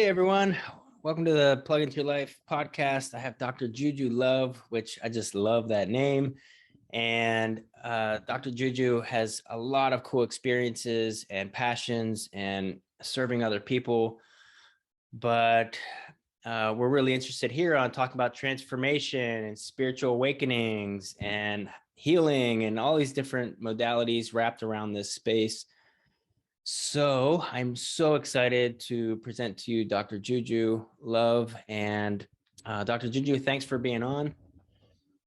Hey everyone, welcome to the Plug Into Your Life podcast. I have Dr. Juju Love, which I just love that name. And Dr. Juju has a lot of cool experiences and passions and serving other people. But we're really interested here on talking about transformation and spiritual awakenings and healing and all these different modalities wrapped around this space. So I'm so excited to present to you Dr. Juju Love. And Dr. Juju, thanks for being on.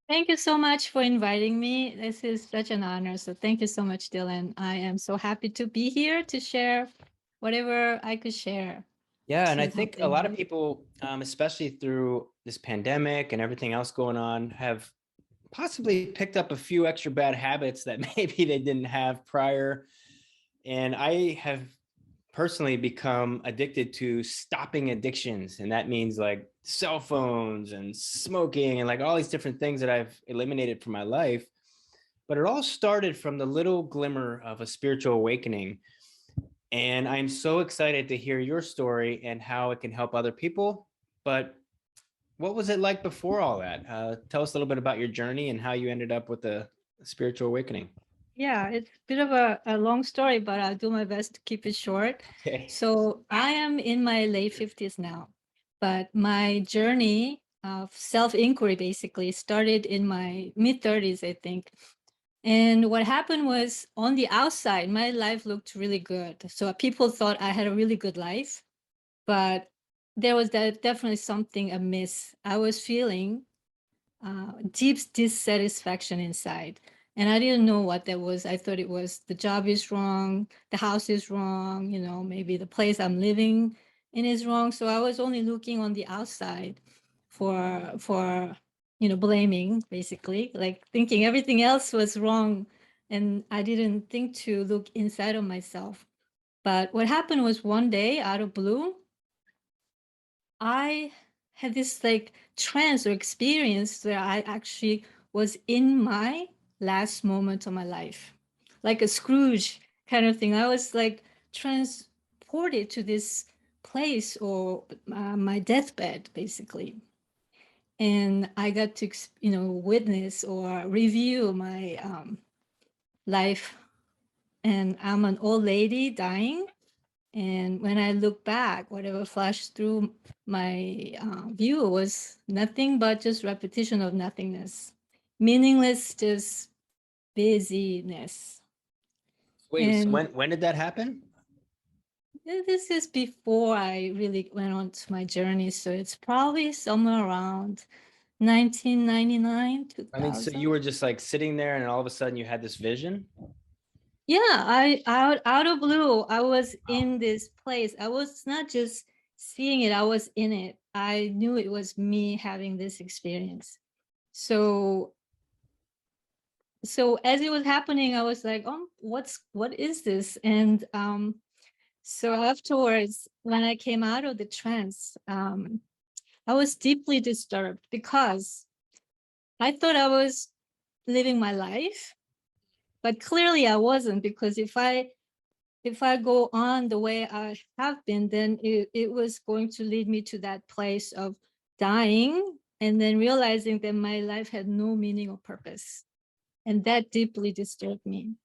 Thank you so much for inviting me. This is such an honor. So thank you so much, Dylan. I am so happy to be here to share whatever I could share Yeah, and I to help think a lot of anybody. people, especially through this pandemic and everything else going on, have possibly picked up a few extra bad habits that maybe they didn't have prior. And I have personally become addicted to stopping addictions. And that means like cell phones and smoking and like all these different things that I've eliminated from my life. But it all started from the little glimmer of a spiritual awakening. And I'm so excited to hear your story and how it can help other people. But what was it like before all that? Tell us a little bit about your journey and how you ended up with the spiritual awakening. Yeah, it's a bit of a long story, but I'll do my best to keep it short. Okay. So I am in my late 50s now, but my journey of self-inquiry basically started in my mid 30s, I think. And what happened was on the outside, my life looked really good. So people thought I had a really good life, but there was definitely something amiss. I was feeling deep dissatisfaction inside. And I didn't know what that was. I thought it was the job is wrong, the house is wrong, maybe the place I'm living in is wrong. So I was only looking on the outside for blaming, basically, like thinking everything else was wrong. And I didn't think to look inside of myself. But what happened was one day out of blue, I had this like trance or experience where I actually was in my last moment of my life, like a Scrooge kind of thing. I was like transported to this place or my deathbed, basically. And I got to, witness or review my life. And I'm an old lady dying. And when I look back, whatever flashed through my view was nothing but just repetition of nothingness, meaningless, just busyness. Wait, so And when did that happen? this is before I really went on to my journey. So it's probably somewhere around 1999, I mean, so you 2000. were just like sitting there and all of a sudden you had this vision? Yeah, I out of blue, I was Wow. in this place. I was not just seeing it, I was in it. I knew it was me having this experience. So as it was happening, I was like, "Oh, what is this?" And so afterwards, when I came out of the trance, I was deeply disturbed because I thought I was living my life, but clearly I wasn't, because if I go on the way I have been, then it was going to lead me to that place of dying and then realizing that my life had no meaning or purpose. And that deeply disturbed me.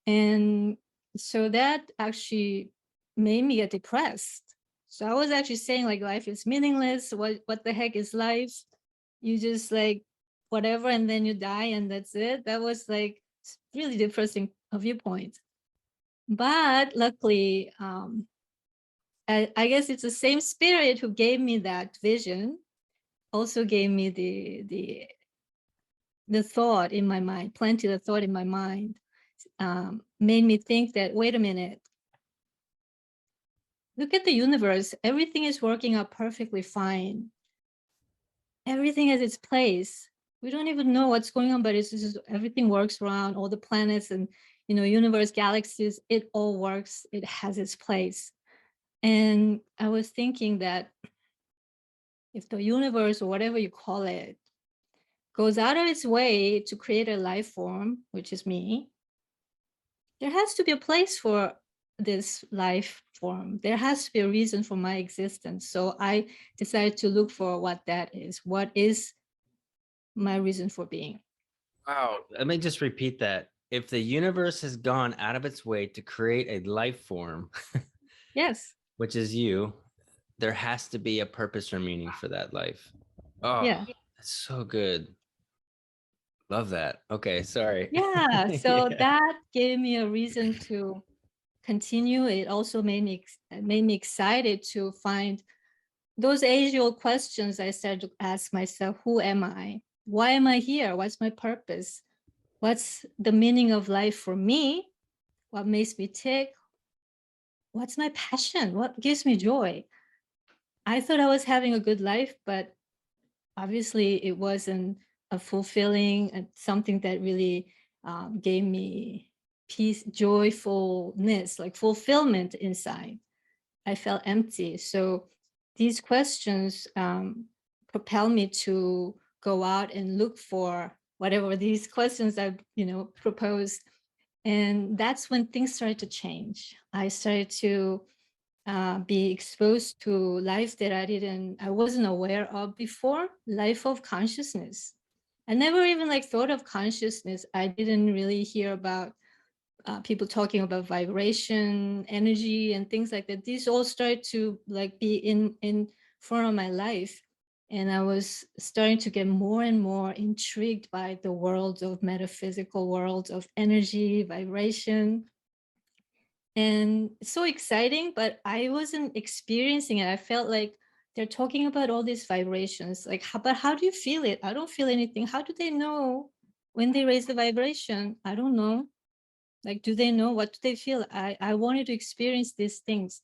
And so that actually made me get depressed. So I was actually saying like life is meaningless. What the heck is life? You just like whatever and then you die and that's it. That was like really depressing a viewpoint. But luckily, I guess it's the same spirit who gave me that vision, also gave me the thought in my mind, planted a thought in my mind, made me think that, wait a minute, look at the universe. Everything is working out perfectly fine. Everything has its place. We don't even know what's going on, but it's just everything works around all the planets and universe, galaxies. It all works. It has its place. And I was thinking that if the universe, or whatever you call it, goes out of its way to create a life form, which is me, there has to be a place for this life form. There has to be a reason for my existence. So I decided to look for what that is. What is my reason for being? Wow. Let me just repeat that. If the universe has gone out of its way to create a life form, Yes. which is you, there has to be a purpose or meaning for that life. Oh, Yeah. that's so good. Love that. Okay, sorry. Yeah. So Yeah. that gave me a reason to continue. It also made me excited to find those age-old questions. I started to ask myself, who am I? Why am I here? What's my purpose? What's the meaning of life for me? What makes me tick? What's my passion? What gives me joy? I thought I was having a good life, but obviously it wasn't a fulfilling and something that really gave me peace, joyfulness, like fulfillment inside. I felt empty. So these questions propel me to go out and look for whatever these questions I, proposed. And that's when things started to change. I started to be exposed to life that I wasn't aware of before, life of consciousness. I never even thought of consciousness. I didn't really hear about people talking about vibration, energy, and things like that. These all started to be in front of my life. And I was starting to get more and more intrigued by the world of metaphysical world of energy, vibration. And it's so exciting, but I wasn't experiencing it. I felt like they're talking about all these vibrations. But how do you feel it? I don't feel anything. How do they know when they raise the vibration? I don't know. Do they know? What do they feel? I wanted to experience these things,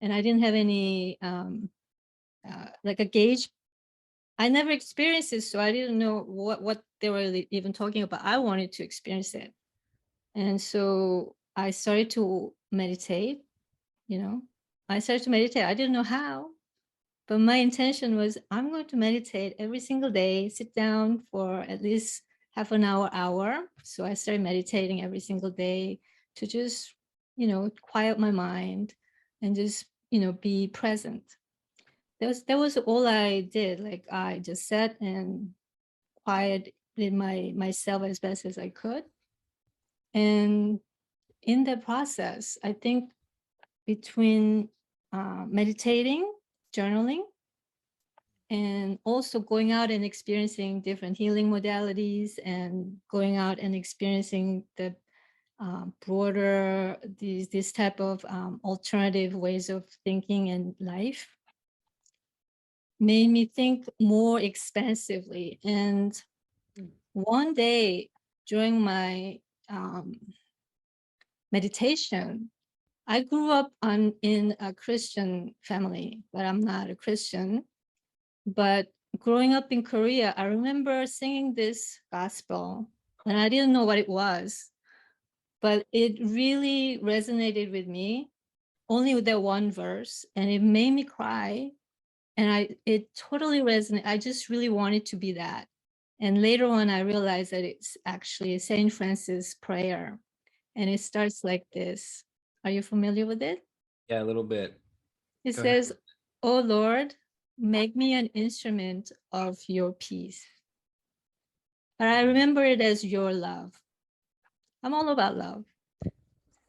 and I didn't have any a gauge. I never experienced it, so I didn't know what they were even talking about. I wanted to experience it, and so I started to meditate. I started to meditate. I didn't know how, but my intention was I'm going to meditate every single day, sit down for at least half an hour. So I started meditating every single day to just, quiet my mind and just, be present. That was all I did. I just sat and quieted myself as best as I could. And in the process, I think between meditating, journaling, and also going out and experiencing different healing modalities and going out and experiencing the broader this type of alternative ways of thinking and life made me think more expansively. And one day during my meditation, I grew up in a Christian family, but I'm not a Christian. But growing up in Korea, I remember singing this gospel, and I didn't know what it was, but it really resonated with me, only with that one verse, and it made me cry. And it totally resonated. I just really wanted to be that. And later on, I realized that it's actually Saint Francis' prayer, and it starts like this. Are you familiar with it? Yeah, a little bit. It Go ahead. says, "Oh Lord, make me an instrument of your peace." But I remember it as your love. I'm all about love.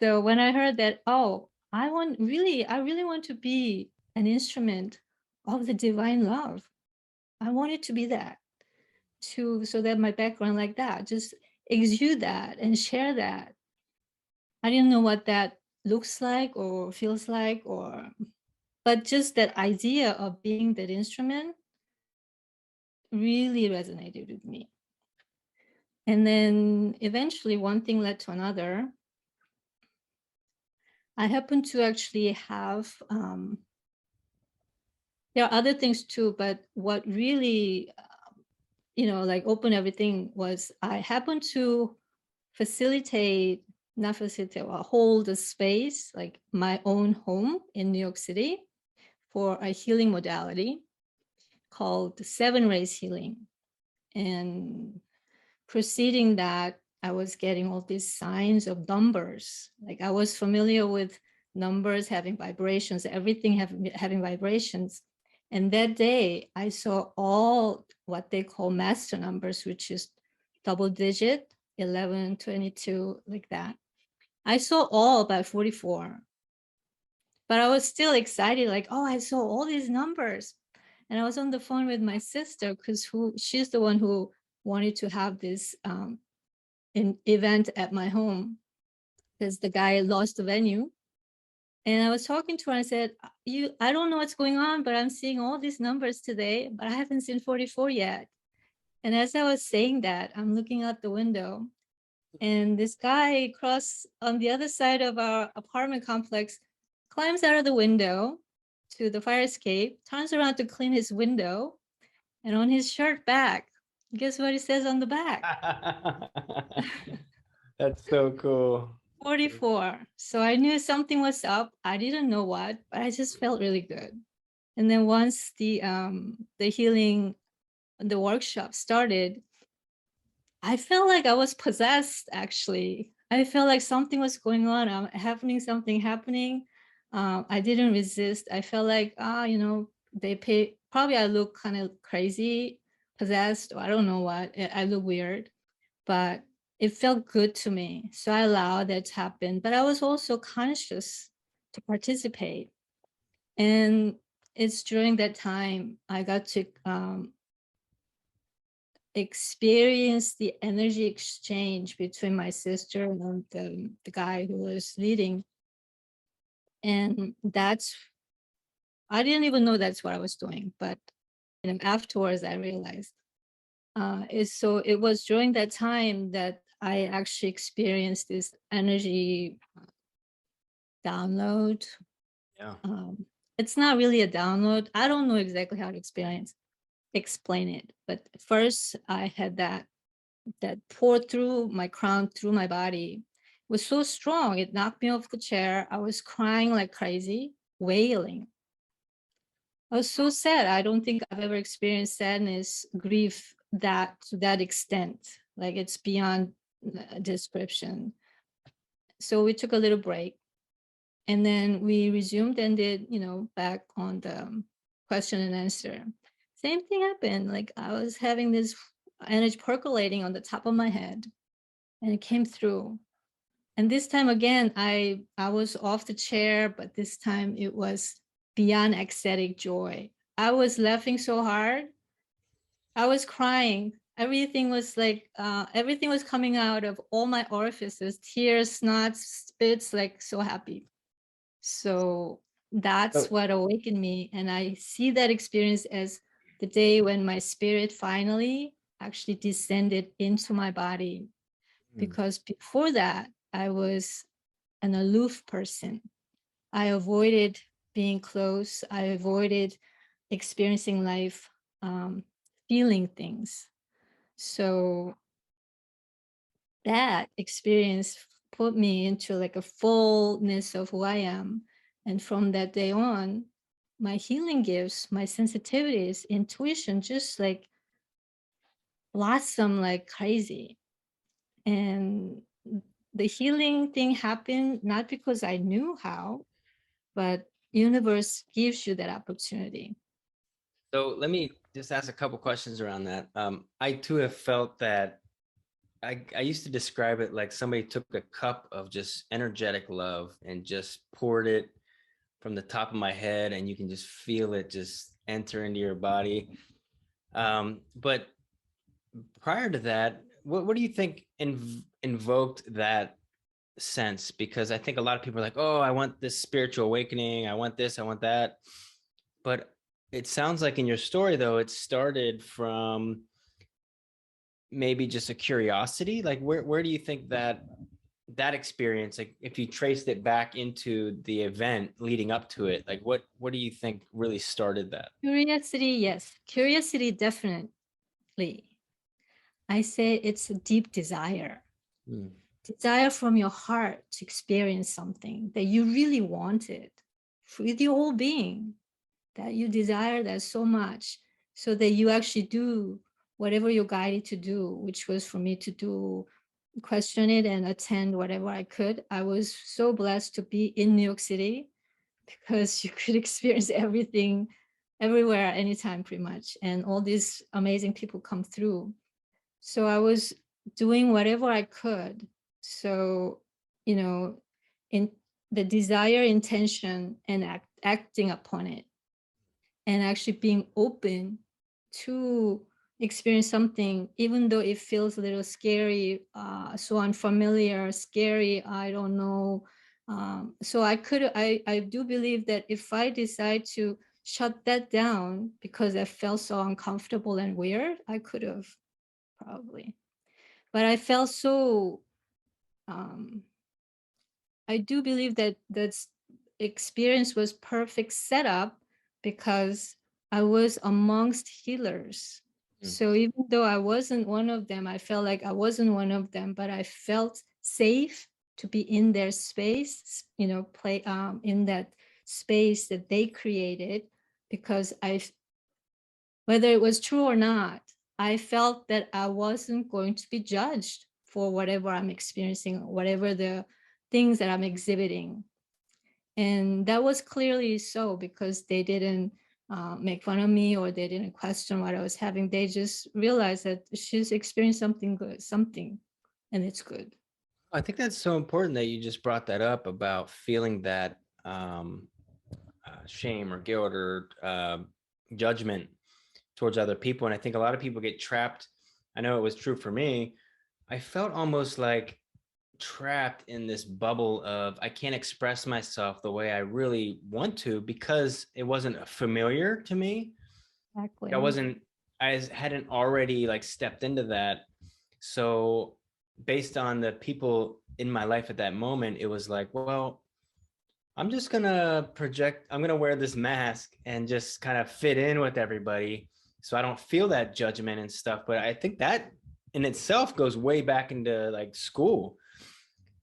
So when I heard that, oh, I really want to be an instrument of the divine love. I wanted to be that so that my background like that, just exude that and share that. I didn't know what that looks like or feels like, but just that idea of being that instrument really resonated with me. And then eventually one thing led to another. I happen to actually have, there are other things too, but what really, opened everything was I happened to hold a space, like my own home in New York City for a healing modality called 7 rays healing. And preceding that, I was getting all these signs of numbers. I was familiar with numbers having vibrations, everything having vibrations. And that day I saw all what they call master numbers, which is double digit, 11, 22, like that. I saw all by 44, but I was still excited, like, oh, I saw all these numbers. And I was on the phone with my sister because she's the one who wanted to have this event at my home because the guy lost the venue. And I was talking to her and I said, I don't know what's going on, but I'm seeing all these numbers today, but I haven't seen 44 yet. And as I was saying that, I'm looking out the window and this guy across on the other side of our apartment complex climbs out of the window to the fire escape, turns around to clean his window, and on his shirt back, guess what it says on the back? That's so cool. 44. So I knew something was up. I didn't know what, but I just felt really good. And then once the healing, the workshop started, I felt like I was possessed, actually. I felt like something was going on, something happening. I didn't resist. I felt like, probably I look kind of crazy, possessed, or I don't know what. I look weird, but it felt good to me. So I allowed that to happen. But I was also conscious to participate. And it's during that time I got to experience the energy exchange between my sister and the guy who was leading. And I didn't even know that's what I was doing, but afterwards I realized. It was during that time that I actually experienced this energy download. Yeah. It's not really a download. I don't know exactly how to explain it, but first I had that poured through my crown, through my body. It was so strong, it knocked me off the chair. I was crying like crazy, wailing. I was so sad. I don't think I've ever experienced sadness, grief to that extent. Like, it's beyond description. So we took a little break and then we resumed and did, back on the question and answer. Same thing happened. Like, I was having this energy percolating on the top of my head and it came through. And this time again, I was off the chair, but this time it was beyond ecstatic joy. I was laughing so hard. I was crying. Everything was everything was coming out of all my orifices, tears, snots, spits, like, so happy. So that's So, what awakened me. And I see that experience as the day when my spirit finally actually descended into my body. Because before that, I was an aloof person. I avoided being close. I avoided experiencing life, feeling things. So that experience put me into like a fullness of who I am. And from that day on, my healing gifts, my sensitivities, intuition just like blossom like crazy. And the healing thing happened not because I knew how, but universe gives you that opportunity. so let me just ask a couple questions around that. I too have felt that I used to describe it like somebody took a cup of just energetic love and just poured it from the top of my head, and you can just feel it just enter into your body. But prior to that, what do you think invoked that sense? Because I think a lot of people are like, oh, I want this spiritual awakening. I want this, I want that. But it sounds like in your story, though, it started from maybe just a curiosity. Like, where do you think that experience, like if you traced it back into the event leading up to it, like what do you think really started that? Curiosity, yes. Curiosity, definitely. I say it's a deep desire. Desire from your heart to experience something that you really wanted with your whole being, that you desire that so much, so that you actually do whatever you're guided to do, which was for me to do question it and attend whatever I could. I was so blessed to be in New York City because you could experience everything everywhere, anytime, pretty much. And all these amazing people come through. So I was doing whatever I could. So, you know, in the desire, intention, and acting upon it, and actually being open to experience something, even though it feels a little scary, so unfamiliar, scary, I don't know. So I do believe that if I decide to shut that down because I felt so uncomfortable and weird, I could have probably. But I felt so, um, I do believe that that experience was perfect setup because I was amongst healers. Mm. So even though I wasn't one of them, I felt like I wasn't one of them, but I felt safe to be in their space, play in that space that they created, because whether it was true or not, I felt that I wasn't going to be judged for whatever I'm experiencing, whatever the things that I'm exhibiting. And that was clearly so, because they didn't make fun of me, or they didn't question what I was having. They just realized that she's experienced something good, something, and it's good. I think that's so important that you just brought that up about feeling that shame or guilt or judgment towards other people. And I think a lot of people get trapped. I know it was true for me. I felt almost like trapped in this bubble of I can't express myself the way I really want to because it wasn't familiar to me. I Exactly. wasn't, I hadn't already like stepped into that. So based on the people in my life at that moment, it was like, well, I'm just gonna project, I'm gonna wear this mask and just kind of fit in with everybody so I don't feel that judgment and stuff. But I think that in itself goes way back into like school.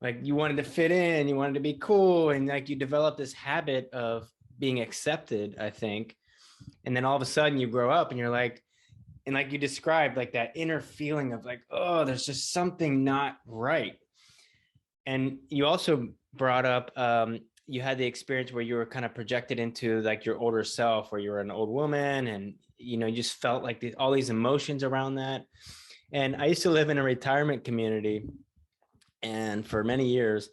Like you wanted to fit in, you wanted to be cool, and like you develop this habit of being accepted, I think. And then all of a sudden you grow up and you're like, and like you described, like that inner feeling of like, oh, there's just something not right. And you also brought up you had the experience where you were kind of projected into like your older self, where you were an old woman, and you just felt like all these emotions around that. And I used to live in a retirement community and for many years,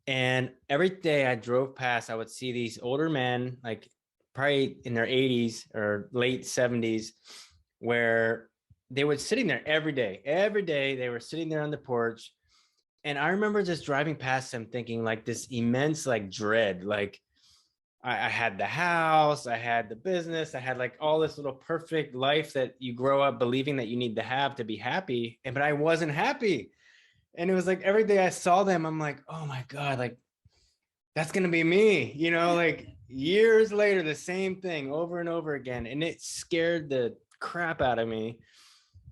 and every day I drove past, I would see these older men, like probably in their 80s or late 70s, where they were sitting there every day. Every day they were sitting there on the porch. And I remember just driving past them thinking like this immense like dread. Like I had the house, I had the business, I had like all this little perfect life that you grow up believing that you need to have to be happy. But I wasn't happy. And it was like every day I saw them, I'm like, oh my God, like that's gonna be me, like years later, the same thing over and over again. And it scared the crap out of me.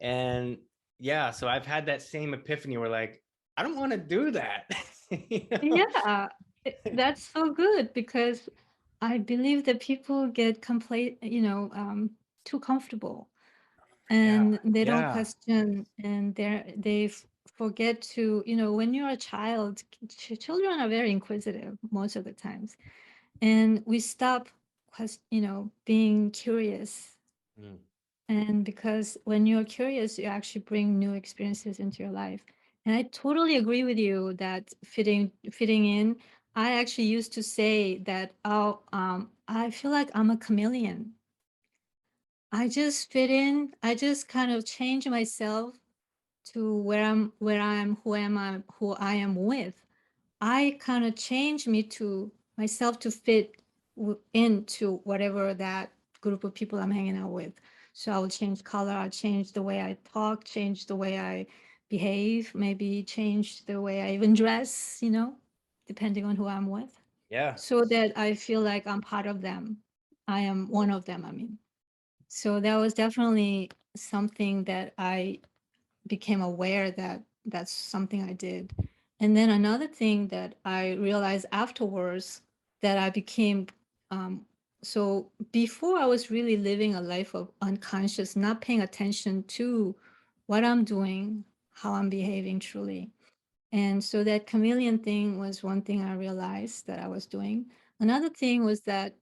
And yeah, so I've had that same epiphany where like, I don't want to do that. you know? Yeah, that's so good, because I believe that people get too comfortable, Yeah. and they don't Yeah. question, and forget to, when you're a child, children are very inquisitive most of the times, and we stop being curious. Mm. And because when you're curious, you actually bring new experiences into your life. And I totally agree with you that fitting in. I actually used to say that, oh, I feel like I'm a chameleon. I just fit in. I just kind of change myself to where I am, who I am with. I kind of change me to myself to fit into whatever that group of people I'm hanging out with. So I will change color, I'll change the way I talk, change the way I behave, maybe change the way I even dress, depending on who I'm with, Yeah. so that I feel like I'm part of them. I am one of them, I mean. So that was definitely something that I became aware that that's something I did. And then another thing that I realized afterwards, that I became, so before I was really living a life of unconscious, not paying attention to what I'm doing, how I'm behaving truly. And so that chameleon thing was one thing I realized that I was doing. Another thing was that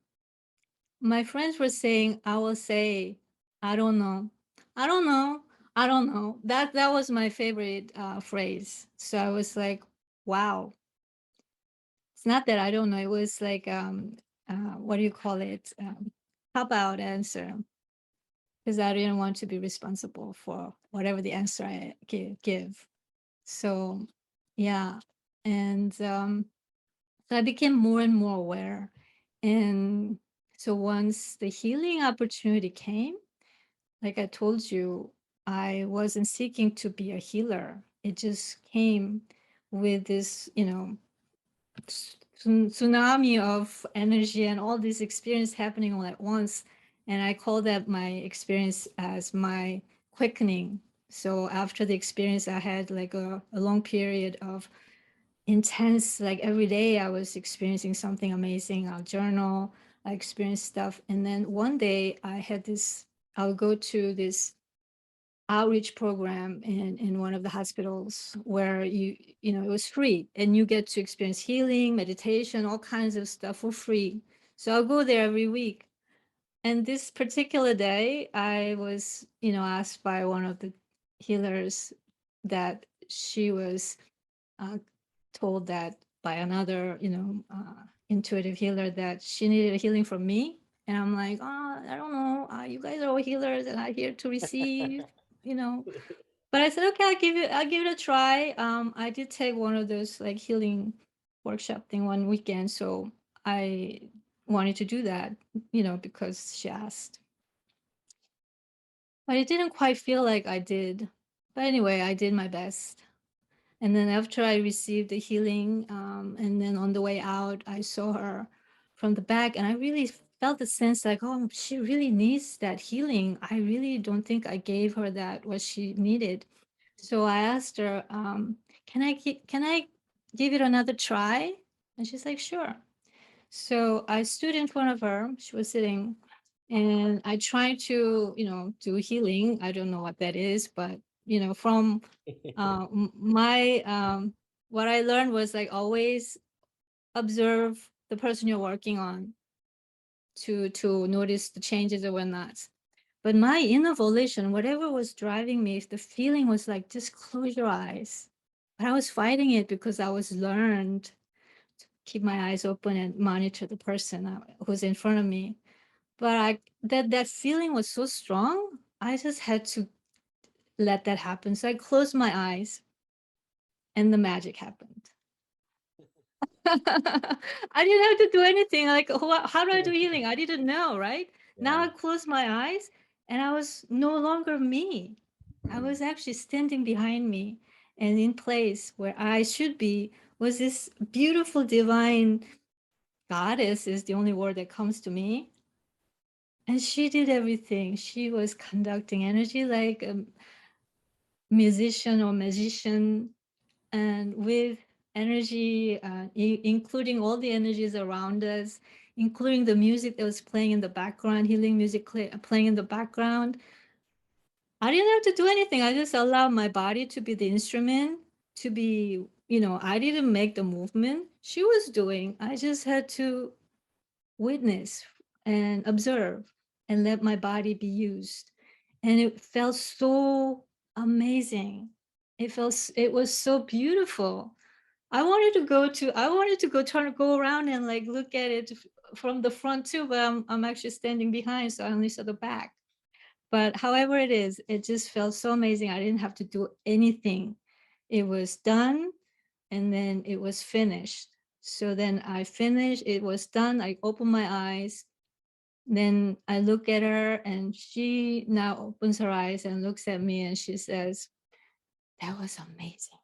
my friends were saying, I will say, I don't know, I don't know, I don't know. That was my favorite phrase. So I was like, wow, it's not that I don't know. It was like, what do you call it? Cop out answer, because I didn't want to be responsible for whatever the answer I give. So, yeah. And so I became more and more aware. And so once the healing opportunity came, like I told you, I wasn't seeking to be a healer. It just came with this, tsunami of energy and all this experience happening all at once. And I call that my experience as my quickening. So after the experience, I had like a long period of intense, like every day I was experiencing something amazing. I'll journal, I experienced stuff. And then one day I had this, I'll go to this outreach program in one of the hospitals where it was free and you get to experience healing, meditation, all kinds of stuff for free. So I'll go there every week. And this particular day, I was, asked by one of the healers that she was uh, told that by another, intuitive healer that she needed a healing from me. And I'm like, oh, I don't know. You guys are all healers, and I'm here to receive, you know. But I said, okay, I'll give it a try. I did take one of those like healing workshop thing one weekend, so I wanted to do that, because she asked. But it didn't quite feel like I did. But anyway, I did my best. And then after I received the healing, and then on the way out, I saw her from the back, and I really felt the sense like, oh, she really needs that healing. I really don't think I gave her that what she needed. So I asked her, can I give it another try? And she's like, sure. So I stood in front of her. She was sitting, and I tried to, do healing. I don't know what that is, but from my what I learned was like always observe the person you're working on to notice the changes or whatnot. But my inner volition, whatever was driving me, the feeling was like, just close your eyes. But I was fighting it because I was learned to keep my eyes open and monitor the person who's in front of me. But that feeling was so strong, I just had to let that happen. So I closed my eyes, and the magic happened. I didn't have to do anything. Like, how do I do healing? I didn't know, right? Now I Yeah. closed my eyes, and I was no longer me. I was actually standing behind me, and in place where I should be was this beautiful divine goddess, is the only word that comes to me. And she did everything. She was conducting energy like a musician or magician, and with energy, including all the energies around us, including the music that was playing in the background, healing music playing in the background. I didn't have to do anything. I just allowed my body to be the instrument, to be, I didn't make the movement. She was doing. I just had to witness and observe and let my body be used. And it felt so amazing. It was so beautiful. I wanted to go around and like look at it from the front too, but I'm actually standing behind, so I only saw the back. But however it is, it just felt so amazing. I didn't have to do anything. It was done, and then it was finished. So then I finished, it was done. I opened my eyes. Then I look at her, and she now opens her eyes and looks at me, and she says, that was amazing.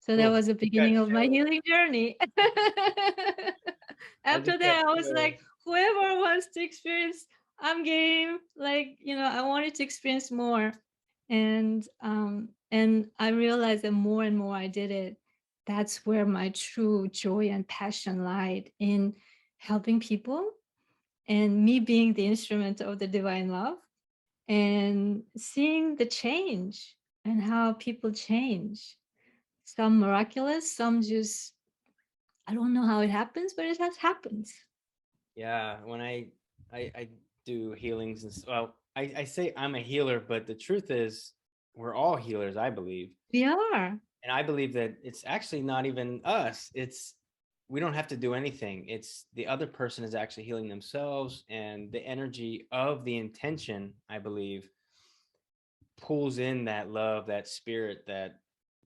So that Oh, was the you got beginning of my chills. healing journey. I After just got that, I was chills. like, whoever wants to experience, I'm game. Like, I wanted to experience more. And I realized that more and more I did it, that's where my true joy and passion lied, in helping people and me being the instrument of the divine love. and seeing the change and how people change. Some miraculous, some just, I don't know how it happens, but it has happened. Yeah, when I do healings and well, I say I'm a healer, but the truth is we're all healers, I believe. We are. And I believe that it's actually not even us. It's we don't have to do anything. It's the other person is actually healing themselves, and the energy of the intention, I believe, pulls in that love, that spirit, that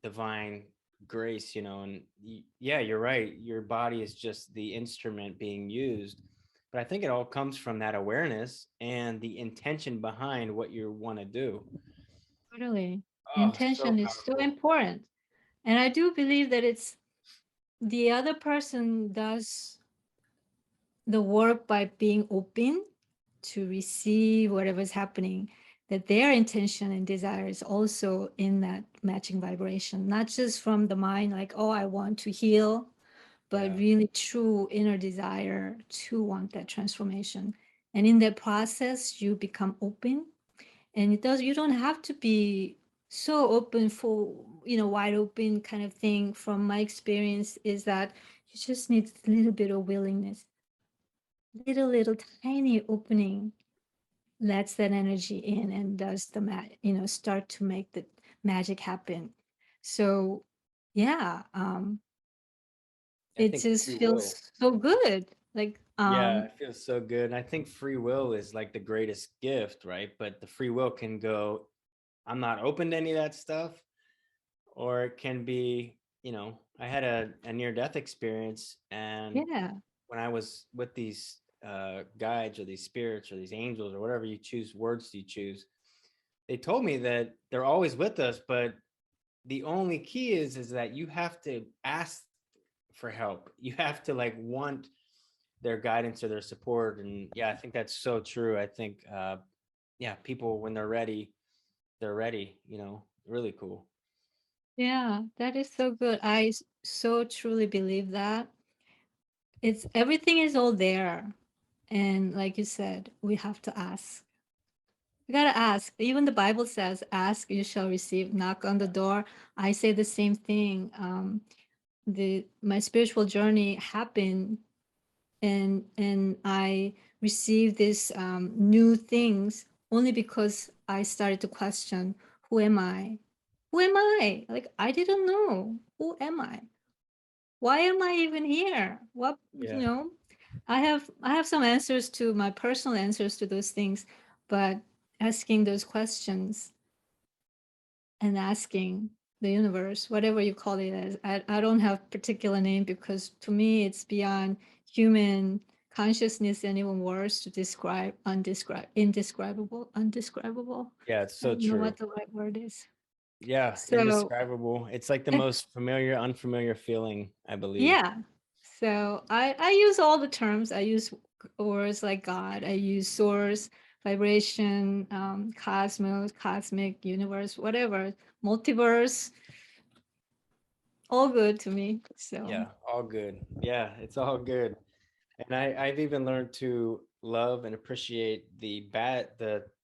divine grace, and yeah, you're right. Your body is just the instrument being used. But I think it all comes from that awareness and the intention behind what you want to do. Totally. Oh, so Intention is so powerful. important. And I do believe that it's the other person does the work by being open to receive whatever's happening, that their intention and desire is also in that matching vibration, not just from the mind, like, oh, I want to heal, but Yeah. really true inner desire to want that transformation. And in that process, you become open. And you don't have to be so open for, wide open kind of thing. From my experience, is that you just need a little bit of willingness, little tiny opening lets that energy in and does start to make the magic happen. So yeah, I it think just free will. feels so good. Like Yeah, it feels so good. And I think free will is like the greatest gift, right? But the free will can go, I'm not open to any of that stuff. Or it can be, I had a near death experience. And yeah, when I was with these guides or these spirits or these angels or whatever you choose, words you choose, they told me that they're always with us. But the only key is that you have to ask for help. You have to like want their guidance or their support. And yeah, I think that's so true. I think yeah, people when they're ready, really cool. yeah, that is so good. So truly believe that it's everything is all there. And like you said, we have to ask. We gotta ask. Even the Bible says, ask, you shall receive, knock on the door. I say the same thing. The my spiritual journey happened, and I received these new things only because I started to question, who am I? Who am I? Like, I didn't know. Who am I? Why am I even here? What, Yeah. I have some answers to my personal answers to those things, but asking those questions and asking the universe, whatever you call it as, I don't have particular name, because to me it's beyond human consciousness, and even worse to describe, undescribable. Yeah, it's I so don't know true. what the right word is. Yeah, So indescribable. It's like the most familiar, unfamiliar feeling, I believe. yeah. So I use all the terms. I use words like God. I use source, vibration, cosmos, cosmic, universe, whatever, multiverse, all good to me. So Yeah, all good. Yeah, it's all good. And I've even learned to love and appreciate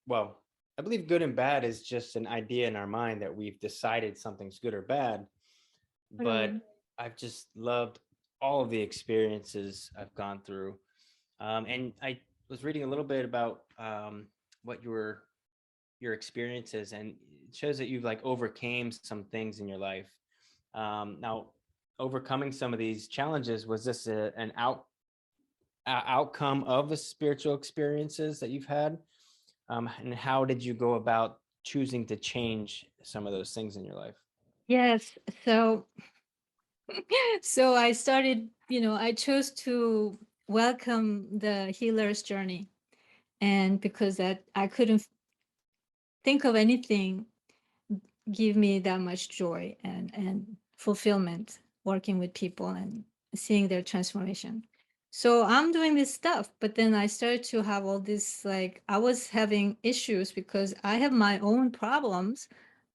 well, I believe good and bad is just an idea in our mind that we've decided something's good or bad. But totally. I've just loved all of the experiences I've gone through. And I was reading a little bit about what your experiences, and it shows that you've like overcame some things in your life. Now, overcoming some of these challenges, was this an outcome of the spiritual experiences that you've had? And how did you go about choosing to change some of those things in your life? Yes. So so I started, I chose to welcome the healer's journey. And because that I couldn't think of anything give me that much joy and fulfillment, working with people and seeing their transformation. So I'm doing this stuff, but then I started to have all this, like, I was having issues because I have my own problems,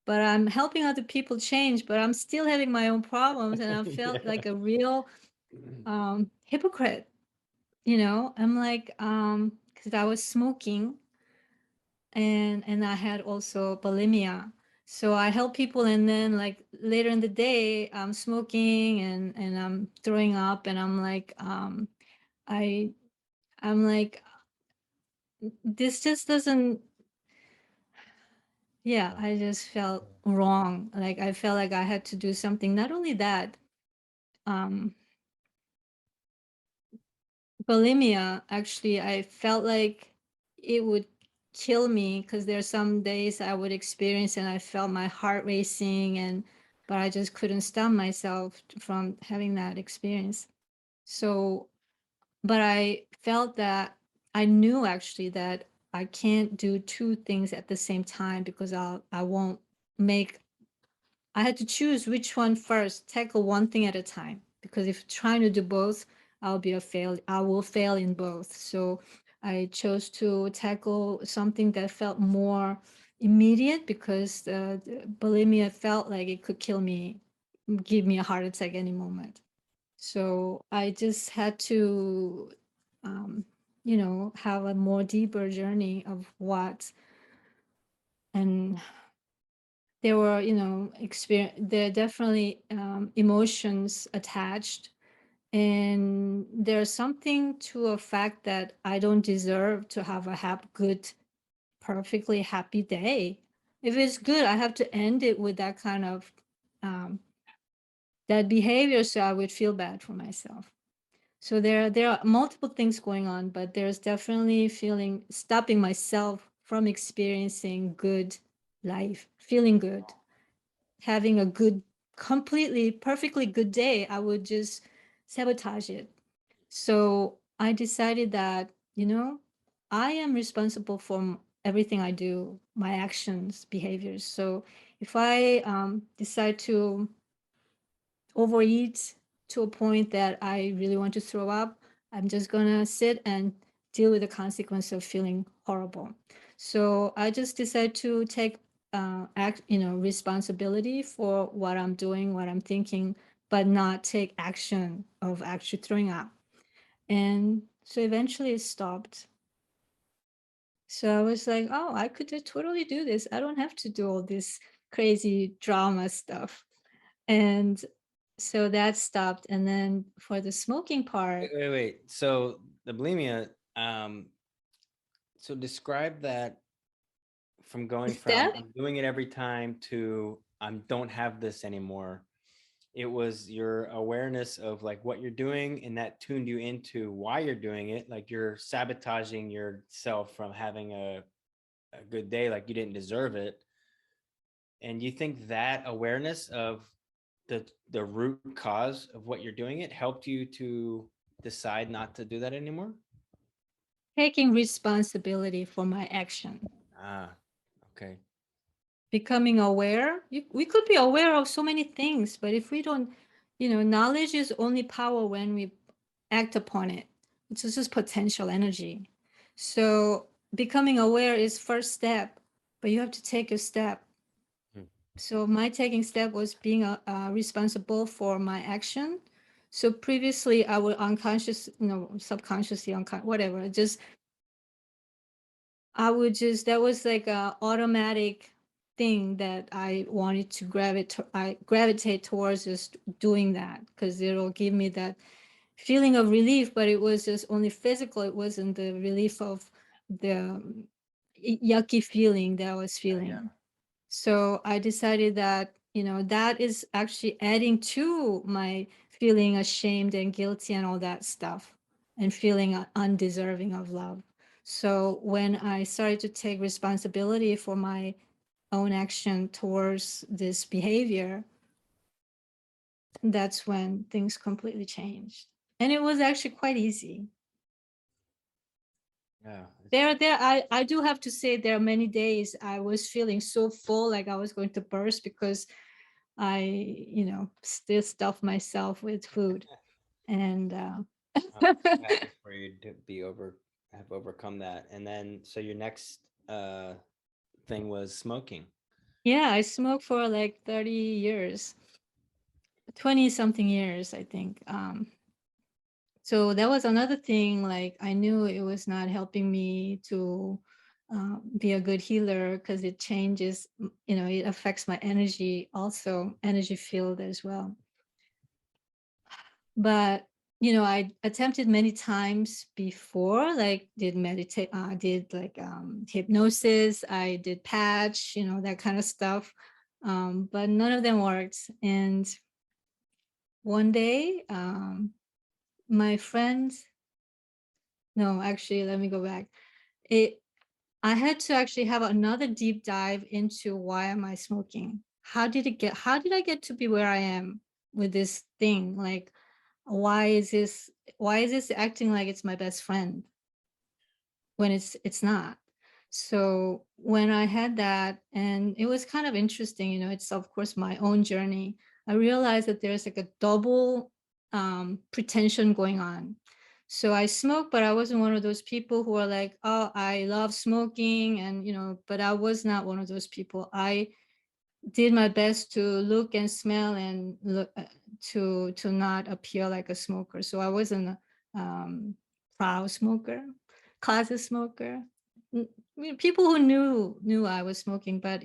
but I'm helping other people change, but I'm still having my own problems, and I felt Yeah. like a real hypocrite. I'm like, because I was smoking, and I had also bulimia. So I help people, and then like later in the day, I'm smoking and I'm throwing up, and I I'm like, this just doesn't, yeah, I just felt wrong. Like I felt like I had to do something. Not only that, um, bulimia, actually, I felt like it would kill me because there's some days I would experience and I felt my heart racing, and but I just couldn't stop myself from having that experience. So, but I felt that I knew actually that I can't do two things at the same time because I won't make, I had to choose which one first, tackle one thing at a time. Because if trying to do both, I'll be a fail. I will fail in both. So I chose to tackle something that felt more immediate because the bulimia felt like it could kill me, give me a heart attack any moment. So I just had to, um, have a more deeper journey of what, and there were, experience, there are definitely emotions attached, and there's something to a fact that I don't deserve to have a good, perfectly happy day. If it's good, I have to end it with that kind of um, that behavior, so I would feel bad for myself. So there are multiple things going on, but there's definitely feeling stopping myself from experiencing good life, feeling good, having a good, completely, perfectly good day. I would just sabotage it. So I decided that, I am responsible for everything I do, my actions, behaviors. So if I decide to overeat to a point that I really want to throw up, I'm just gonna sit and deal with the consequence of feeling horrible. So I just decided to take responsibility for what I'm doing, what I'm thinking, but not take action of actually throwing up. And so eventually it stopped. So I was like, oh, I could totally do this. I don't have to do all this crazy drama stuff. And so that stopped. And then for the smoking Wait, part, wait, wait. So the bulimia, so describe that from going from step, I'm doing it every time to I don't have this anymore. It was your awareness of like what you're doing, and that tuned you into why you're doing it. Like you're sabotaging yourself from having a good day, like you didn't deserve it. And you think that awareness of the root cause of what you're doing it helped you to decide not to do that anymore? taking responsibility for my action, Ah, okay. becoming aware. We could be aware of so many things, but if we don't, knowledge is only power when we act upon it. It's just potential energy. So becoming aware is first step, but you have to take a step. Hmm. So my taking step was being responsible for my action. So previously I would unconscious, subconsciously, whatever, just I would just, that was like a automatic thing that I wanted to gravitate towards just doing that because it'll give me that feeling of relief, but it was just only physical. It wasn't the relief of the yucky feeling that I was Yeah. feeling. So I decided that, that is actually adding to my feeling ashamed and guilty and all that stuff, and feeling undeserving of love. So when I started to take responsibility for my own action towards this behavior, that's when things completely changed. And it was actually quite easy. Yeah. I do have to say there are many days I was feeling so full, like I was going to burst because I, still stuff myself with food. And I'm happy for you to be over have overcome that. And then so your next thing was smoking. yeah, I smoked for like 30 years, 20 something years, I think. So that was another thing. Like I knew it was not helping me to be a good healer, because it changes, it affects my energy also, energy field as well. But I attempted many times before, like did meditate, did like hypnosis, I did patch, that kind of stuff, but none of them worked. And one day, my friends, no, actually, let me go back. I had to actually have another deep dive into why am I smoking? How did I get to be where I am with this thing? Like, why is this acting like it's my best friend when it's not? So when I had that, and it was kind of interesting, it's of course my own journey, I realized that there's like a double pretension going on. So I smoke, but I wasn't one of those people who are like, oh, I love smoking, and but I was not one of those people. I did my best to look and smell and look, to not appear like a smoker. So I wasn't a proud smoker, closet smoker. People who knew I was smoking, but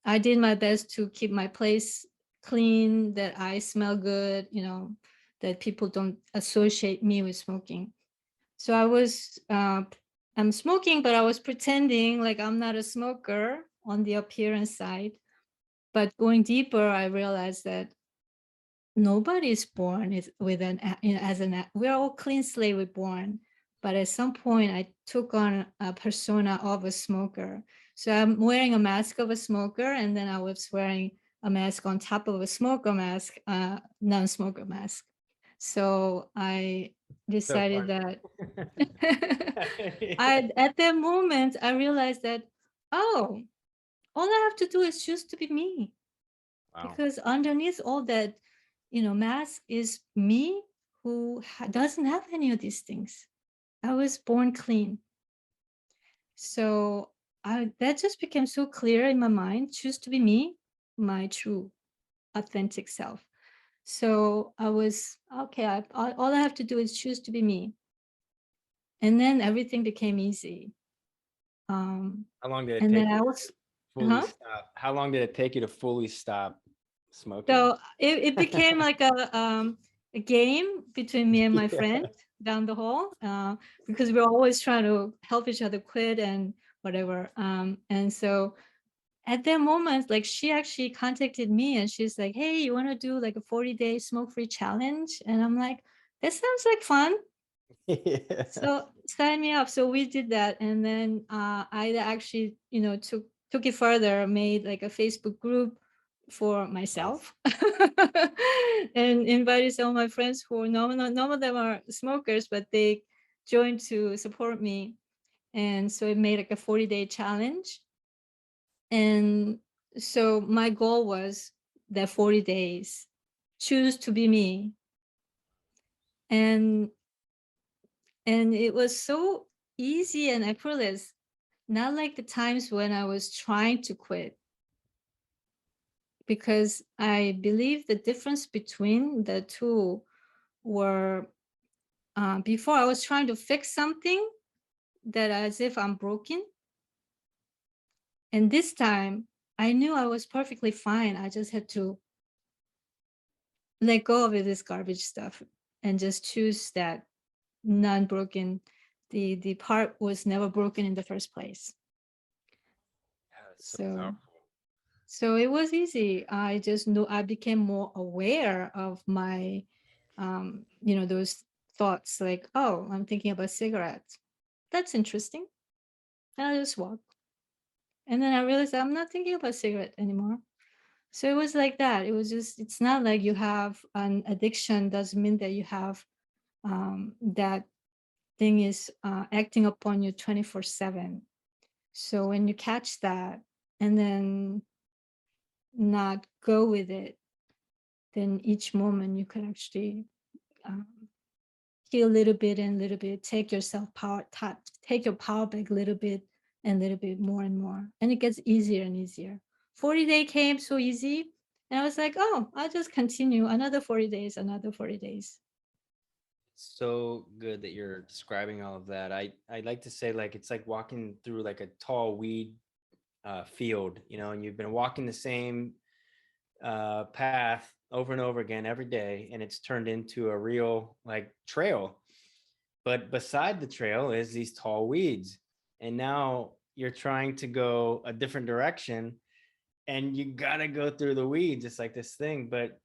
I did my best to keep my place clean, that I smell good, that people don't associate me with smoking. So I'm smoking, but I was pretending like I'm not a smoker on the appearance side. But going deeper, I realized that nobody is born with we're all clean slate, we're born. But at some point, I took on a persona of a smoker. So I'm wearing a mask of a smoker, and then I was wearing a mask on top of a smoker mask, non-smoker mask. So I decided that at that moment, I realized that, oh, all I have to do is choose to be me. Wow. Because underneath all that, mask is me who doesn't have any of these things. I was born clean. So that just became so clear in my mind. Choose to be me, my true, authentic self. So I was, okay, all I have to do is choose to be me. And then everything became easy. How long did it And take then I you was, to fully stop? How long did it take you to fully stop smoking? so it became like a game between me and my friend down the hall, because we're always trying to help each other quit and whatever. And so at that moment, like, she actually contacted me and she's like, hey, you want to do like a 40-day smoke-free challenge? And I'm like, that sounds like fun. Yeah. So sign me up. So we did that. And then I actually, took it further, made like a Facebook group for myself and invited some of my friends who none of them are smokers, but they joined to support me. And so it made like a 40-day challenge. And so my goal was that 40 days, choose to be me. And it was so easy and effortless, not like the times when I was trying to quit. Because I believe the difference between the two were, before I was trying to fix something that as if I'm broken. And this time I knew I was perfectly fine. I just had to let go of this garbage stuff and just choose that non-broken, the part was never broken in the first place. Yeah, that's so So powerful. so it was easy. I just knew, I became more aware of my those thoughts, like, oh, I'm thinking about cigarettes, that's interesting, and I just walk. And then I realized I'm not thinking about cigarette anymore. So it was like that. It was just, it's not like you have an addiction doesn't mean that you have that thing is acting upon you 24/7. So when you catch that and then not go with it, then each moment you can actually um, heal a little bit and a little bit, take yourself power, take your power back a little bit and a little bit more and more. And it gets easier and easier. 40-day came so easy. And I was like, oh, I'll just continue another 40 days, another 40 days. so good that you're describing all of that. I like to say, like, it's like walking through like a tall weed field, you know, and you've been walking the same path over and over again every day, and it's turned into a real like trail. But beside the trail is these tall weeds, and now you're trying to go a different direction, and you gotta go through the weeds. It's like this thing. But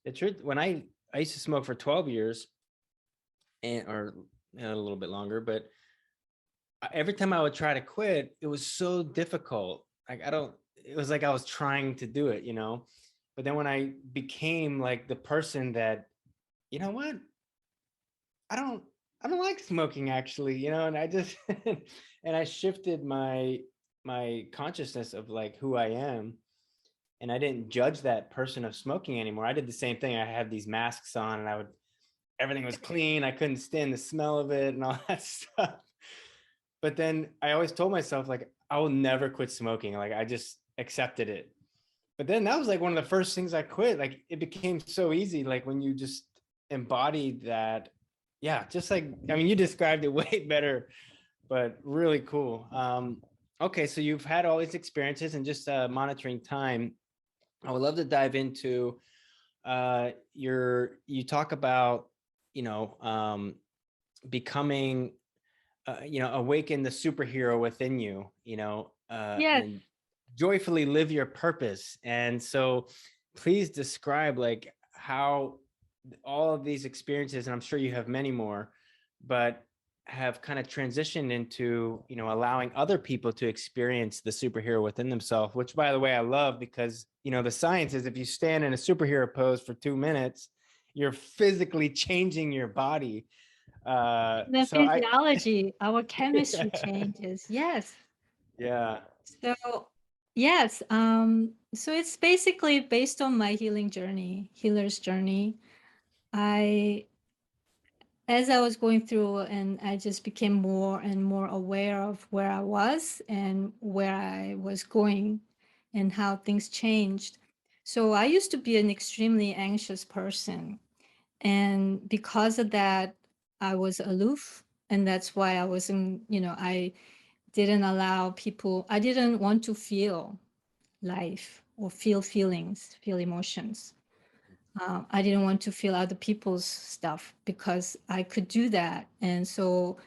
the truth, when I used to smoke for 12 years, and or a little bit longer, but every time I would try to quit, it was so difficult. Like I don't, it was like I was trying to do it, you know. But then when I became like the person that, you know what, I don't, I don't like smoking actually, you know, and I just and I shifted my consciousness of like who I am, and I didn't judge that person of smoking anymore. I did the same thing. I had these masks on, and I would, everything was clean. I couldn't stand the smell of it and all that stuff. But then I always told myself, like, I will never quit smoking. Like, I just accepted it. But then that was like one of the first things I quit. Like, it became so easy. Like, when you just embody that. Yeah, just like, I mean, you described it way better, but really cool. Okay, so you've had all these experiences and just monitoring time. I would love to dive into you talk about, you know, becoming you know, awaken the superhero within you, you know, Yes. and joyfully live your purpose. And so please describe like how all of these experiences, and I'm sure you have many more, but have kind of transitioned into, you know, allowing other people to experience the superhero within themselves, which by the way, I love, because, you know, the science is if you stand in a superhero pose for 2 minutes, you're physically changing your body. The So I, physiology, our chemistry changes. Yes. yeah. So, yes. So it's basically based on my healing journey, healer's journey. I, as I was going through, and I just became more and more aware of where I was and where I was going and how things changed. So I used to be an extremely anxious person. And because of that, I was aloof. And that's why I wasn't, I didn't allow people, I didn't want to feel life or feel feelings, feel emotions. I didn't want to feel other people's stuff because I could do that. And so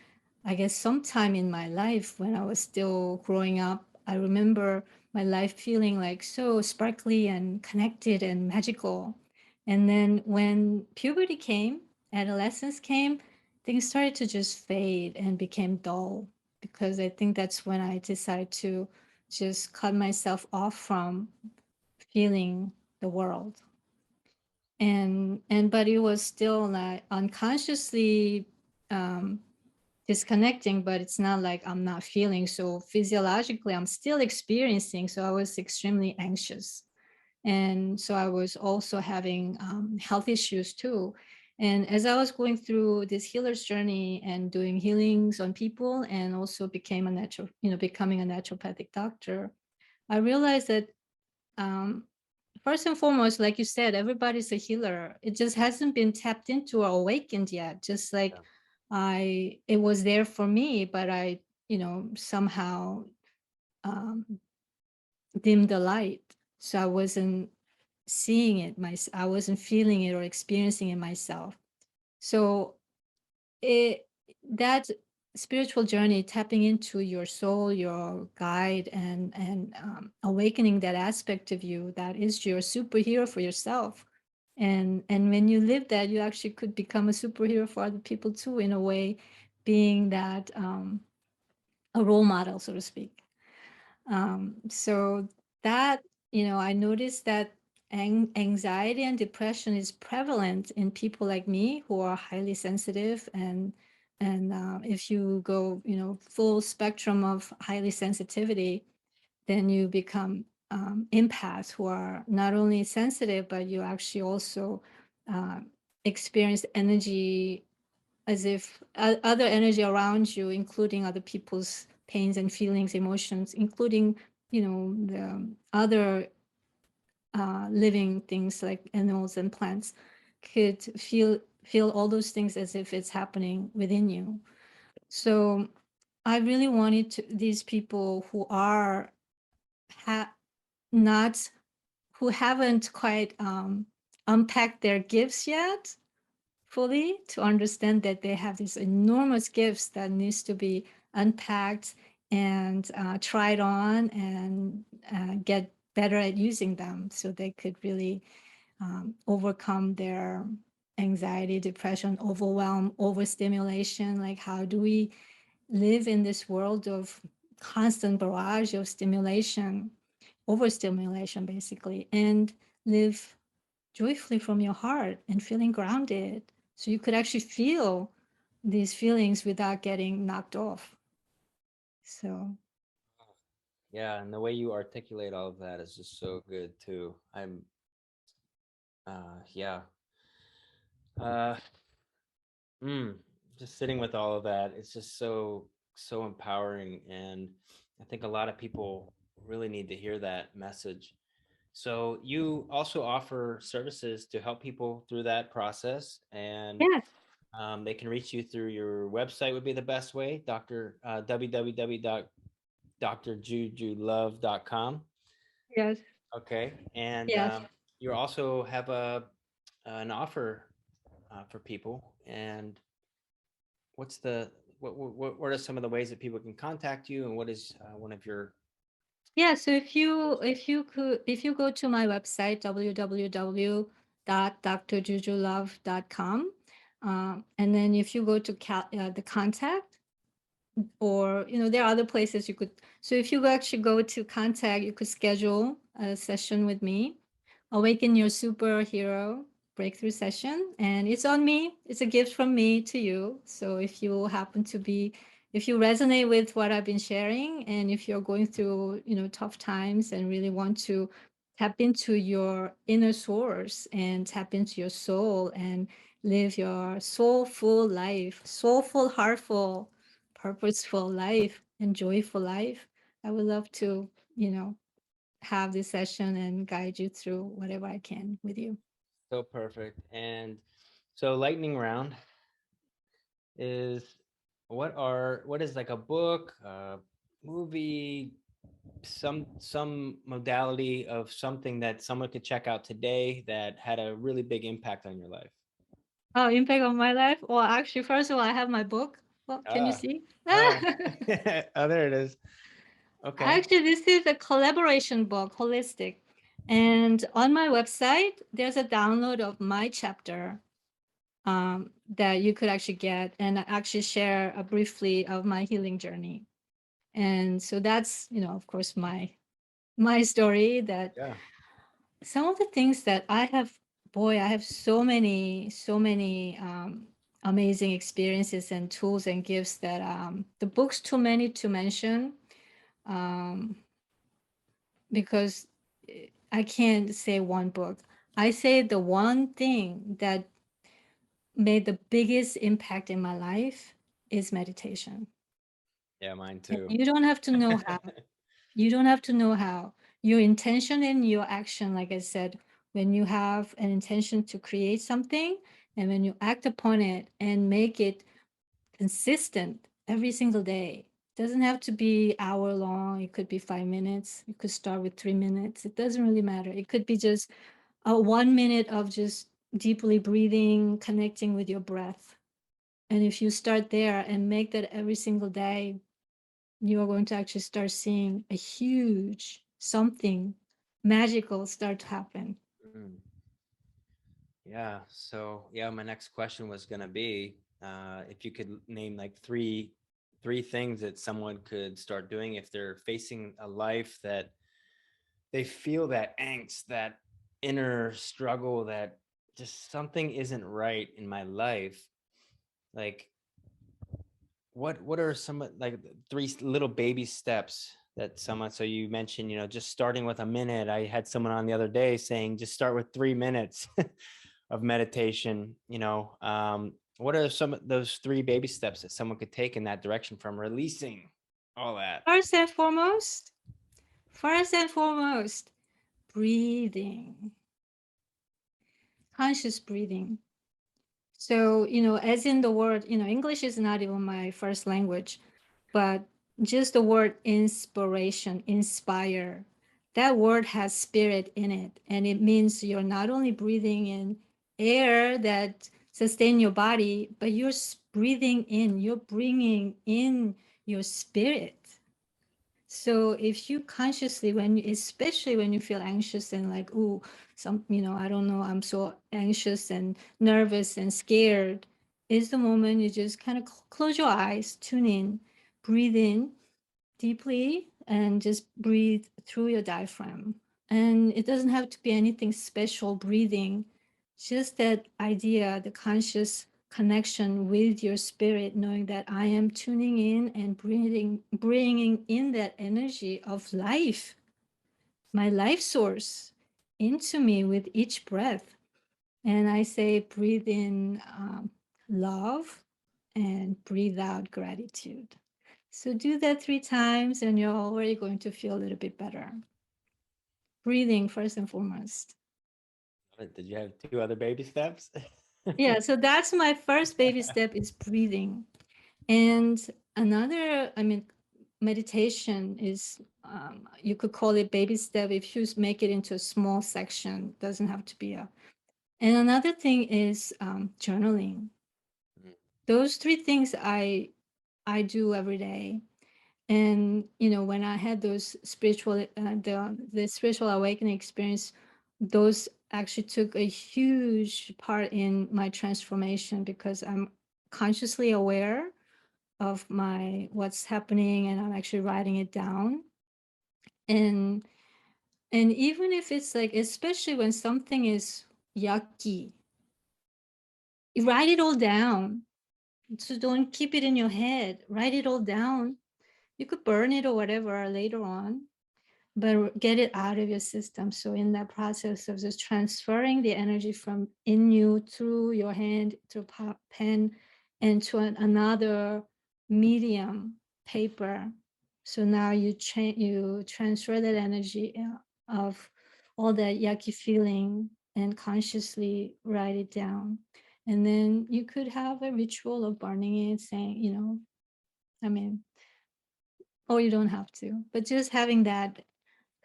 I guess sometime in my life when I was still growing up, I remember my life feeling like so sparkly and connected and magical. And then when puberty came, adolescence came, things started to just fade and became dull because I think that's when I decided to just cut myself off from feeling the world. And but it was still like unconsciously um, disconnecting, but it's not like I'm not feeling. So physiologically, I'm still experiencing. So I was extremely anxious. And so I was also having health issues too. And as I was going through this healer's journey and doing healings on people and also becoming a naturopathic doctor, I realized that um, first and foremost, like you said, everybody's a healer. It just hasn't been tapped into or awakened yet. Just like it was there for me, but I, somehow um, dimmed the light. So I wasn't seeing it, I wasn't feeling it or experiencing it myself. So it that spiritual journey, tapping into your soul, your guide, and awakening that aspect of you that is your superhero for yourself. And when you live that, you actually could become a superhero for other people too, in a way, being that a role model, so to speak. So that, I noticed that anxiety and depression is prevalent in people like me who are highly sensitive. And if you go, full spectrum of highly sensitivity, then you become empaths who are not only sensitive, but you actually also uh, experience energy as if other energy around you, including other people's pains and feelings, emotions, including, the other living things like animals and plants, could feel all those things as if it's happening within you. So I really wanted these people who are not, who haven't quite unpacked their gifts yet fully, to understand that they have these enormous gifts that needs to be unpacked and tried on, and get better at using them, so they could really overcome their anxiety, depression, overwhelm, overstimulation. Like, how do we live in this world of constant barrage of stimulation, overstimulation basically, and live joyfully from your heart and feeling grounded, so you could actually feel these feelings without getting knocked off. So Yeah, and the way you articulate all of that is just so good too. I'm yeah. Uh mm, just sitting with all of that, it's just so empowering, and I think a lot of people really need to hear that message. So you also offer services to help people through that process, and yes, they can reach you through your website would be the best way, www.drjujulove.com. yes, Okay, and yes. you also have an offer for people. And what's the what are some of the ways that people can contact you, and what is one of your Yeah, so if you go to my website www.drjujulove.com, and then if you go to the contact, or there are other places you could. So if you actually go to contact, you could schedule a session with me, awaken your superhero breakthrough session, and it's on me. It's a gift from me to you. So if you happen to be, if you resonate with what I've been sharing, and if you're going through tough times and really want to tap into your inner source and tap into your soul and live your soulful life, soulful, heartful, purposeful life and joyful life, I would love to, have this session and guide you through whatever I can with you. so perfect? And so lightning round is what is like a book, movie, some modality of something that someone could check out today that had a really big impact on your life? Oh, impact on my life? Well, actually, first of all, I have my book. Well, can you Ah, see? oh, oh, there it is. Okay. Actually, this is a collaboration book, holistic. And on my website, there's a download of my chapter that you could actually get and actually share briefly of my healing journey. And so that's, of course, my story. That Yeah. some of the things that I have, boy, I have so many amazing experiences and tools and gifts that the book's too many to mention, um, because I can't say one book. I say the one thing that made the biggest impact in my life is meditation. Yeah, mine And too. you don't have to know how. You don't have to know how. Your intention and your action, like I said, when you have an intention to create something and when you act upon it and make it consistent every single day, doesn't have to be hour long. It could be 5 minutes. You could start with 3 minutes. It doesn't really matter. It could be just a 1 minute of just deeply breathing, connecting with your breath. And if you start there and make that every single day, you are going to actually start seeing a huge something magical start to happen. Mm, yeah. So yeah, my next question was gonna be if you could name like three things that someone could start doing if they're facing a life that they feel that angst, that inner struggle, that just something isn't right in my life. Like what are some like three little baby steps that someone, so you mentioned, just starting with a minute. I had someone on the other day saying just start with 3 minutes of meditation. What are some of those three baby steps that someone could take in that direction from releasing all that? First and foremost, first and foremost, breathing, conscious breathing. So, as in the word, English is not even my first language, but just the word inspiration, inspire, that word has spirit in it. And it means you're not only breathing in air that sustain your body, but you're breathing in, you're bringing in your spirit. So if you consciously, especially when you feel anxious and like, oh, I don't know, I'm so anxious and nervous and scared, is the moment you just kind of close your eyes, tune in deeply, and just breathe through your diaphragm. And it doesn't have to be anything special breathing, just that idea, the conscious connection with your spirit, knowing that I am tuning in and bringing in that energy of life, my life source, into me with each breath. And I say, breathe in love and breathe out gratitude. So do that 3 times and you're already going to feel a little bit better. Breathing first and foremost. Did you have 2 other baby steps? Yeah, so that's my first baby step is breathing. And another, meditation is, you could call it baby step if you make it into a small section, doesn't have to be a. And another thing is journaling. Those 3 things I do every day. And when I had those the spiritual awakening experience, those actually took a huge part in my transformation, because I'm consciously aware of what's happening, and I'm actually writing it down. And even if it's like, especially when something is yucky, you write it all down. So don't keep it in your head, write it all down. You could burn it or whatever later on, but get it out of your system. So in that process of just transferring the energy from in you through your hand to pen and to another medium, paper. So now you transfer that energy of all that yucky feeling and consciously write it down. And then you could have a ritual of burning it, saying, I mean, or you don't have to, but just having that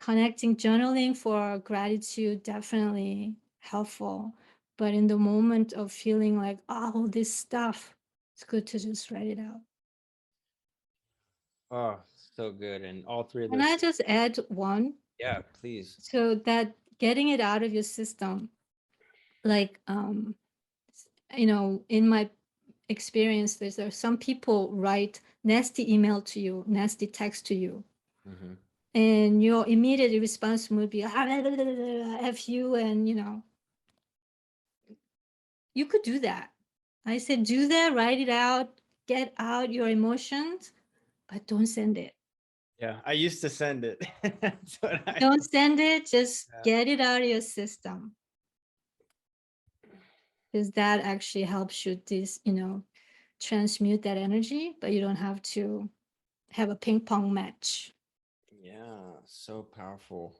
connecting, journaling for gratitude, definitely helpful. But in the moment of feeling like, oh, this stuff, it's good to just write it out. Oh, so good. And all 3 of And those I things. just add one. Yeah, please. So that getting it out of your system, like, in my experience, there's some people write nasty email to you, nasty text to you, Mhm. and your immediate response would be F you, and you could do that. I said, do that, write it out, get out your emotions, but don't send it. Yeah, I used to send it. That's what Don't send it, just Yeah. get it out of your system. Because that actually helps you transmute that energy, but you don't have to have a ping pong match. Yeah, so powerful.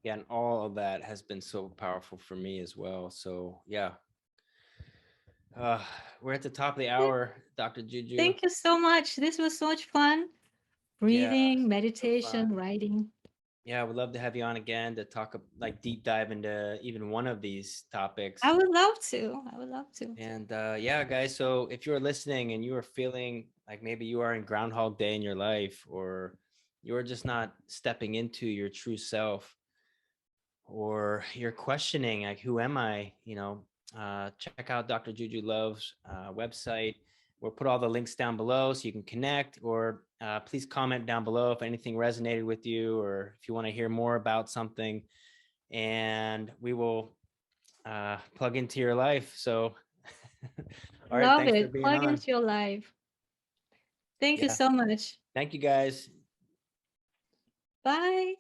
Yeah, and all of that has been so powerful for me as well. So yeah, uh, we're at the top of the hour, Dr. Juju. Thank you so much. This was so much fun. Yeah, Breathing, so fun. meditation, writing. Yeah, we'd love to have you on again to talk like deep dive into even one of these topics. I would love to. I would love to. And yeah, guys, so if you're listening and you are feeling like maybe you are in Groundhog Day in your life, or you're just not stepping into your true self, or you're questioning like, who am I? Check out Dr. Juju Love's website. We'll put all the links down below so you can connect, or please comment down below if anything resonated with you, or if you want to hear more about something, and we will plug into your life. So, all right, Love thanks for it. being Plug on. into your life. Thank you Yeah, so much. thank you guys. Bye.